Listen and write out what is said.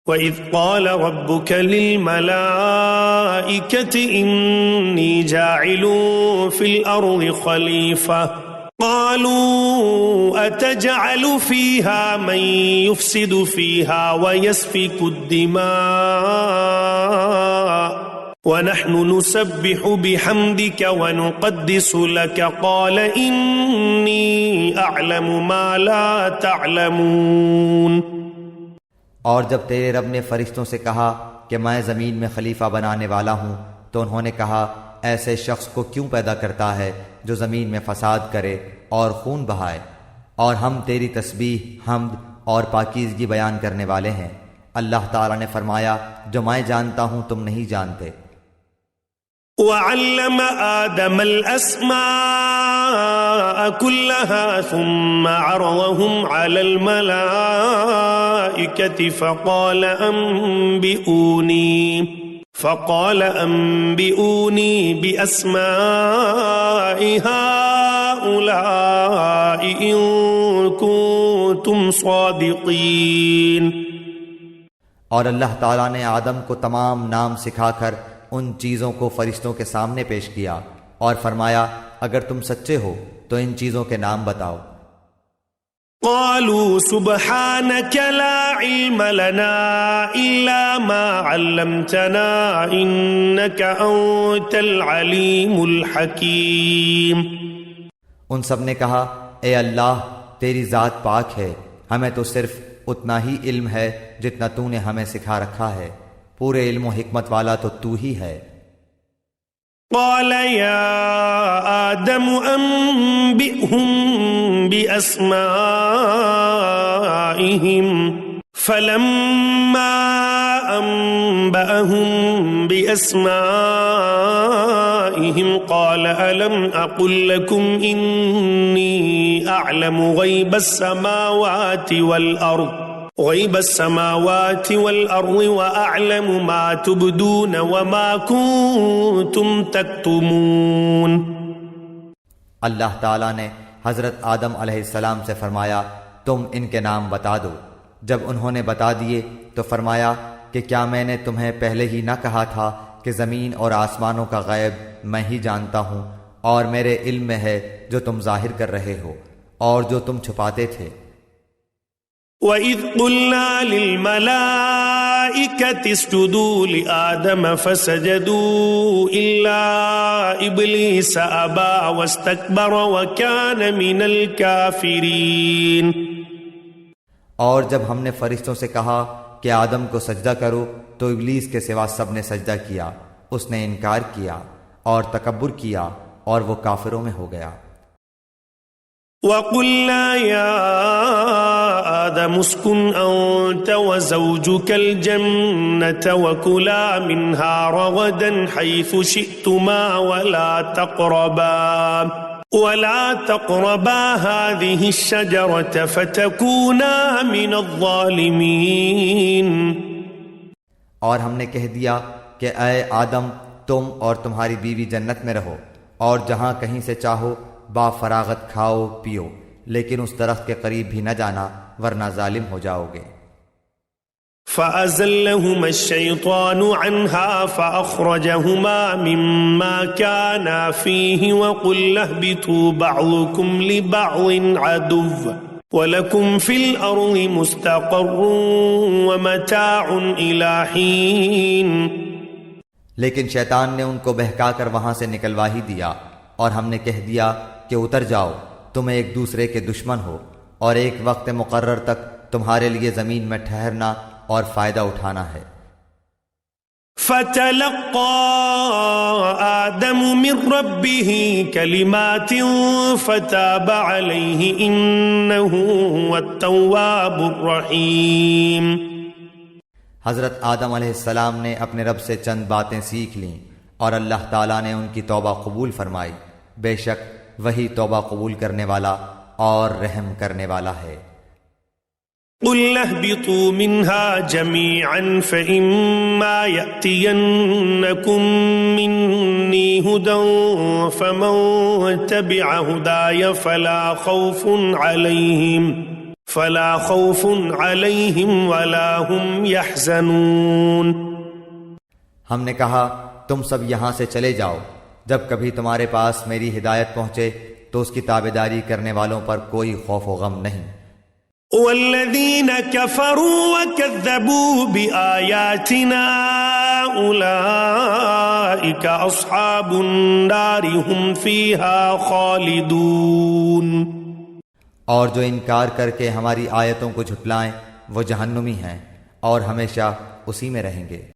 وَإِذْ قَالَ رَبُّكَ لِلْمَلَائِكَةِ إِنِّي جَاعِلٌ فِي الْأَرْضِ خَلِيفَةً قَالُوا أَتَجْعَلُ فِيهَا مَن يُفْسِدُ فِيهَا وَيَسْفِكُ الدِّمَاءَ وَنَحْنُ نُسَبِّحُ بِحَمْدِكَ وَنُقَدِّسُ لَكَ قَالَ إِنِّي أَعْلَمُ مَا لَا تَعْلَمُونَ۔ اور جب تیرے رب نے فرشتوں سے کہا کہ میں زمین میں خلیفہ بنانے والا ہوں، تو انہوں نے کہا ایسے شخص کو کیوں پیدا کرتا ہے جو زمین میں فساد کرے اور خون بہائے، اور ہم تیری تسبیح، حمد اور پاکیزگی بیان کرنے والے ہیں۔ اللہ تعالیٰ نے فرمایا جو میں جانتا ہوں تم نہیں جانتے۔ وَعَلَّمَ آدَمَ الْأَسْمَاءَ كُلَّهَا ثُمَّ عَرَضَهُمْ عَلَى الْمَلَائِكَةِ فَقَالَ أَنبِئُونِي بِأَسْمَاءِ هَؤُلَاءِ إِن كُنتُمْ صَادِقِينَ۔ اور اللہ تعالیٰ نے آدم کو تمام نام سکھا کر ان چیزوں کو فرشتوں کے سامنے پیش کیا اور فرمایا اگر تم سچے ہو تو ان چیزوں کے نام بتاؤ۔ قالوا سبحانك لا علم لنا إلا ما علمتنا إنك أنت العليم الحكيم۔ ان سب نے کہا اے اللہ تیری ذات پاک ہے، ہمیں تو صرف اتنا ہی علم ہے جتنا تو نے ہمیں سکھا رکھا ہے، پورے علم و حکمت والا تو تو ہی ہے۔ قال يا آدم أنبئهم بأسمائهم فلما أنبأهم بأسمائهم قال ألم أقل لكم إني أعلم غيب السماوات والأرض وأعلم ما تبدون وما كنتم تكتمون۔ اللہ تعالیٰ نے حضرت آدم علیہ السلام سے فرمایا تم ان کے نام بتا دو۔ جب انہوں نے بتا دیے تو فرمایا کہ کیا میں نے تمہیں پہلے ہی نہ کہا تھا کہ زمین اور آسمانوں کا غیب میں ہی جانتا ہوں، اور میرے علم میں ہے جو تم ظاہر کر رہے ہو اور جو تم چھپاتے تھے۔ وَإِذْ قُلْنَا لِلْمَلَائِكَةِ اسْجُدُوا لِآدَمَ فَسَجَدُوا إِلَّا إِبْلِيسَ أَبَى وَاسْتَكْبَرَ وَكَانَ مِنَ الْكَافِرِينَ۔ اور جب ہم نے فرشتوں سے کہا کہ آدم کو سجدہ کرو تو ابلیس کے سوا سب نے سجدہ کیا، اس نے انکار کیا اور تکبر کیا اور وہ کافروں میں ہو گیا۔ وَقُلْنَا يَا آدَمُ اسْكُنْ أَنْتَ وَزَوْجُكَ الْجَنَّةَ وَكُلَا مِنْهَا رَغَدًا حَيْثُ شِئْتُمَا وَلَا تَقْرَبَا هَذِهِ الشَّجَرَةَ فَتَكُونَا مِنَ الظَّالِمِينَ۔ اور ہم نے کہہ دیا کہ اے آدم تم اور تمہاری بیوی جنت میں رہو اور جہاں کہیں سے چاہو با فراغت کھاؤ پیو، لیکن اس درخت کے قریب بھی نہ جانا ورنہ ظالم ہو جاؤ گے۔ فَأَزَلَّهُمَا الشَّيْطَانُ عَنْهَا فَأَخْرَجَهُمَا مِمَّا كَانَا فِيهِ وَقُلْنَا اهْبِطُوا بَعْضُكُمْ لِبَعْضٍ عَدُوٌّ وَلَكُمْ فِي الْأَرْضِ مُسْتَقَرٌّ وَمَتَاعٌ إِلَى حِينٍ۔ لیکن شیطان نے ان کو بہکا کر وہاں سے نکلوا ہی دیا، اور ہم نے کہہ دیا کہ اتر جاؤ، تم ایک دوسرے کے دشمن ہو، اور ایک وقت مقرر تک تمہارے لیے زمین میں ٹھہرنا اور فائدہ اٹھانا ہے۔ فَتَلَقَّى آدَمُ مِن رَّبِّهِ كَلِمَاتٍ فَتَابَ عَلَيْهِ إِنَّهُ هُوَ التَّوَّابُ الرَّحِيمُ۔ حضرت آدم علیہ السلام نے اپنے رب سے چند باتیں سیکھ لیں اور اللہ تعالیٰ نے ان کی توبہ قبول فرمائی، بے شک وہی توبہ قبول کرنے والا اور رحم کرنے والا ہے۔ قُلْنَا اهْبِطُوا مِنْهَا جَمِيعًا فَإِمَّا يَأْتِيَنَّكُمْ مِنِّي هُدًى فَمَن تَبِعَ هُدَايَ فلا خوف عليهم ولا هم يحزنون۔ ہم نے کہا تم سب یہاں سے چلے جاؤ، جب کبھی تمہارے پاس میری ہدایت پہنچے تو اس کی تابعداری کرنے والوں پر کوئی خوف و غم نہیں۔ والذين كفروا وكذبوا بآياتنا أولئك أصحاب النار هم فيها خالدون۔ اور جو انکار کر کے ہماری آیتوں کو جھٹلائیں وہ جہنمی ہیں اور ہمیشہ اسی میں رہیں گے۔